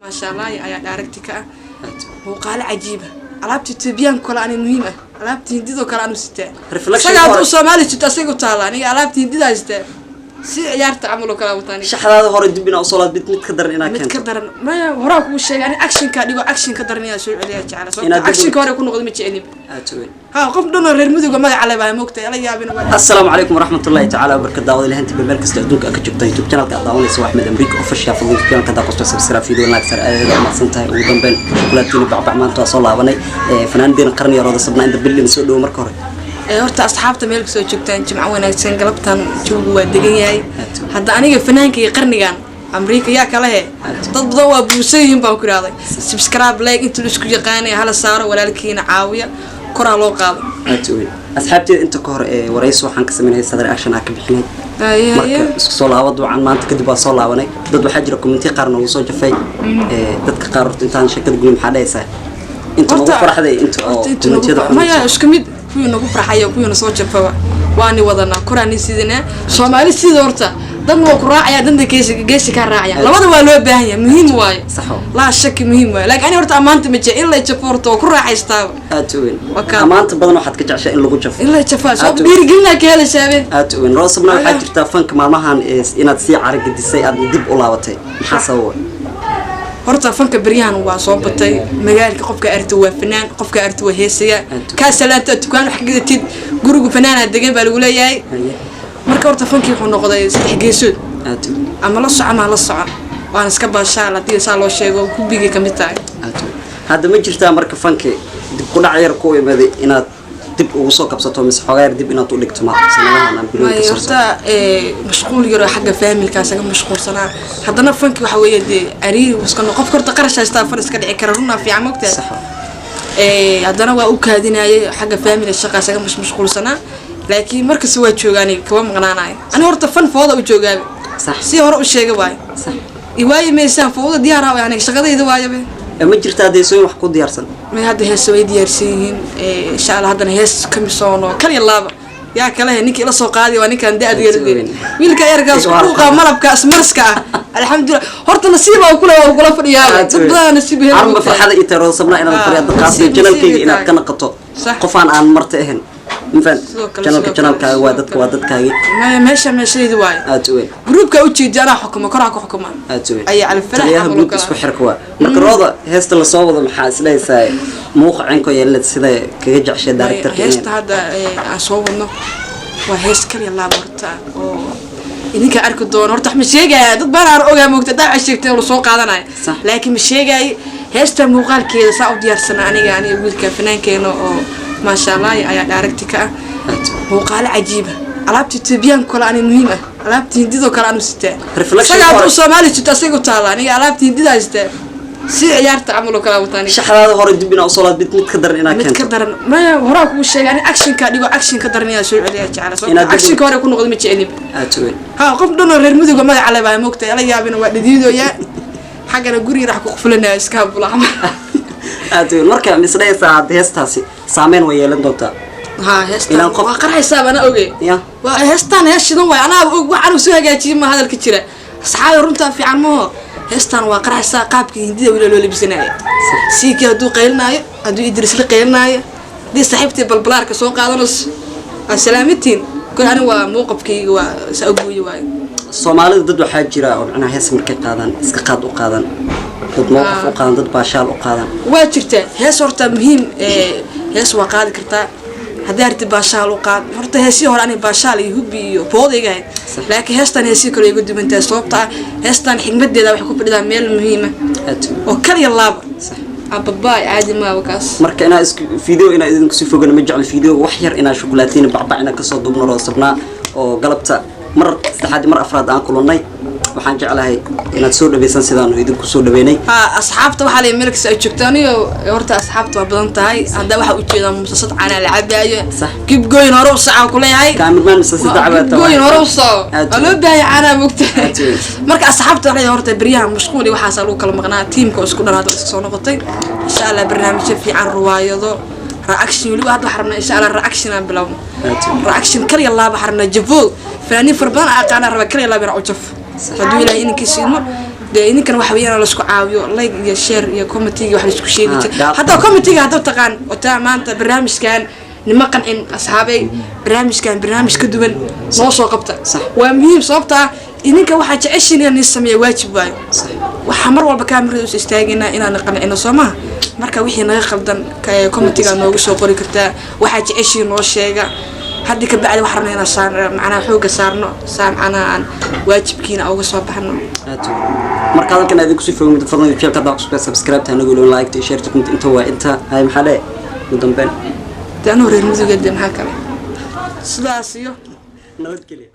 ما شاء الله يا دايركتك وقال عجيبة alaabta Ethiopian kala aan muhiim ah alaabta Hindida kala aan sita sagaa u Soomaali sita asigu taala aniga alaabta Hindida sita si ciyaarta amalo kala wataani shaxdaada hore dib ina soo laad mid ka daran ina keento mid ka daran ma hore ku sheegay ani action ka dhigo action ka daran yaa soo celiya jecel soo action ka hore ku noqdo ma jecelin ha qof dhan reer muduga magac la baa moogtay ala yaabina assalaamu alaykum warahmatullahi ta'ala wabarakatuh daawada ilaahanta meel kasta adduunka ka joogtay YouTube channel-ka daawanaysa Axmed Amriik official fadlan channel-ka daa qosto subscribe video like sar aad ma santahay ugu dambeyn kulaatina bacbac maanta soo laabanay fanaanadeen qarni yarooda sabnaa inta bilin soo dhaw marka hore horta asxaabta meel soo joogtaan jimco wanaagsan galabtan joogu waa degan yahay hadda aniga fanaanka qarnigan Amriika yaa kala he dad badan waa buusayin baan ku raaday subscribe like inta isku yaqaan hala saaro walaalkiina caawiya kora loo qaado asxaabteeda inta ka hor waraysi waxaan ka sameeyay sadar action ka bixinay marka isku soo laabad waxaan maanta kadib waa soo laabanay dad waxa jira comment qaarna uu soo jafay dadka qaar intaan shakad guul maxaa dhaysaa inta ugu farxday inta comment-yada ma yaa isku mid kuwa nagu farxayo kuwa soo jafaa waani wadana quraani sidina Soomaali sidoo horta dan waa ku raacaya danda geesi ka raacaya labada waa loo baahan yahay muhiim waaye la shaki muhiim waaye laakiin ani horta amaanta ma jecel in la jafoorto ku raaxaysta aadweyn amaanta badan waxaad ka jeceshay in lagu jafo in la jafaa soo dhiirgelina ka helaysaabeen aadweyn roosabna waxa jirta fanka maalmahan inaad si carag disay aad dib u laabatay maxaa sababay horta fanka baryahan waa soo batay magaalka qofka arto waa fanaan qofka arto waa heesaya ka salaanta tukaan wax gidatid guriga fanaana degan baa lagu leeyahay marka horta fanki wuxuu noqday saddex geesood ama la soco waan iska baashaa hadii saa loo sheego kubiga kamid tahay hadda ma jirtaa marka fanki dib ku dhac yar ku imaaday inaad dib ugu soo kabsato mis xogaar dib inaad u dhigto ma sanadahan aan bilowga soo horta mashquul yaro xagga familkaas aga mashquulsanaa haddana fanki waxa weeye ariir iska qof korta qarash haysta fan iska dhici kara runaa fiican mogtahay haddana waa u kaadinayay xagga family shaqaas aga mashquulsanaa laakiin markaas waa joogaanay kuwa maqnaanay ani horta fan fooda u joogaay si hore u sheegay waay iwaayi meeshaan fooda diyaar ah yani shaqadayda waayabe ma jirtaa deesooyin wax ku diyaarsan ma hadda hees way diyaarsan yihiin insha Allah haddana hees kamisono kaliya laaba yaa kale ninkii la soo qaaday waa ninkan daad yeelay wiilka yarkaas ku qaa malabka asmarska alxamdulillah horta nasiiba uu kula fadhiyaa dadana nasiib heer arma farxada itaro sabna inaad fariid qaasay janalkayga inaad ka naqato qofaan aan marta ahayn infan janalka waa dadkaaga meesha waay aadweyn groupka u jeedana xukumo kora ku xukuma aadweyn ay al farax aqoon isku xirka waa marka rooda heesta la soo wado maxaa isleeyahay muuqacinko yeelad sida kaga jeceshay directorka heesta hadda aan soo wadno waa hees kaliya la barta oo idinka arki doon horta ma sheegay dad baan aan ogaa moogta daac sheegtay oo soo qaadanay laakiin ma sheegay heesta muuqaalkeeda saa u diyaarsan aniga wiilka fanaankeenna oo ما شاء الله يا دايركتك وقال عجيبة alaabta Ethiopian kala aan muhiim ah alaabta Hindida kala aan sita sagaa u Soomaali sita asigu taala aniga alaabta Hindida sita si ciyaarta amalo kala wataani shaxdaada hore dib ina soo laad mid ka daran ina keento mid ka daran ma hore ku sheegay ani action ka dhigo action ka daran yaa soo celiya jecel soo action ka hore ku noqdo ma jecelin aadweyn ha qof dhan reer muduga magac la baa moogtay ala yaabina waa dhidiido yaa xagana guri rax ku quflanaa iska bulaama aadweyn marka misleeysa heestaasi saameyn way yeelan doontaa ها هستان وقرأ حساب أنا أوجي وهستان هالشيء نوع أنا وأنا وسوي جاتي ما هذا الكتير أصحابي رنتا في عمو هستان وقرأ حساب قابك هندي ولا لولي بسناية سيك هدو قيلنا هدو يدرس لي قيلنا دي صاحبتي بالبلارك سوق هذا نص السلامتين كل أنا وموقفك وسأقوي واي Soomaalida dad waxa jira oo macna hees markay qaadaan iska qaad u qaadan dad mowqif u qaadan dad baashaal u qaadan waa jirta hees horta muhiim hees waa qaadi kartaa haddii arti baashaal u qaad horta heesii hore ani baashaal iyo hubi iyo boodayga laakiin heestan heesii kale igu dumantaa sababta heestan xigmadeeda wax ku fadhidaa meel muhiim ah oo kaliya laaba abbaay aadi ma wakaas marka ina isku video ina idinku si fogaan ma jecel video wax yar ina shukulaatiin bacbac ina ka soo dubno roosabna oo galabta mar saddexaad mar afraad aan kulannay waxaan jeclahay inaad soo dhaweeysan sidaan idinku soo dhaweynay asxaabta waxa la meelka soo joogtaan iyo horta asxaabta waa badan tahay hadda waxa u jeedaa muusasad caana la cabayo kib gooyin hore u saca ku leeyahay kaamirman muusasad cabayo gooyin hore u soo alo baahay caana mugta marka asxaabta waxay horta bariyaha mashquul waxa lagu kala maqnaa teamka isku dhanaad isku soo noqotay insha Allah barnaamij fiican ruwaayado reaction wali waxa xarna insha Allah reaction aan bilaw reaction kaliya laaba xarna jafo فاني فربان أقانا ربا كلي الله بيرعو جف هدو إلهي إنك يسيدمو dee idinkan waxa weeyaan la isku caawiyo like iyo share iyo commentiga wax la isku sheegi jiray hadda commentiga hadda taqaan wata maanta barnaamijkan nima qancin asxaabay barnaamij ka duwan noo soo qabta waa muhiim sababta idinka waxa jeceshiin in sameeyo waajib waayo waxa mar walba kaamirada u istaagina inaan qancino Soomaa marka wixii naga qaldan commentiga noogu soo qori kartaa waxa jeceshiin noo sheega hadii ka bacdi wax rabnaa saan macna xooga saarno aan waajibkiina uga soo baxno marka halkan aad ku soo fahmid fadlan channelka daaqso subscribe ta nagu like share comment inta waa inta ay maxaa ugu dambeyn taano reer muduga maxaa kale sidaas iyo nabad kaliya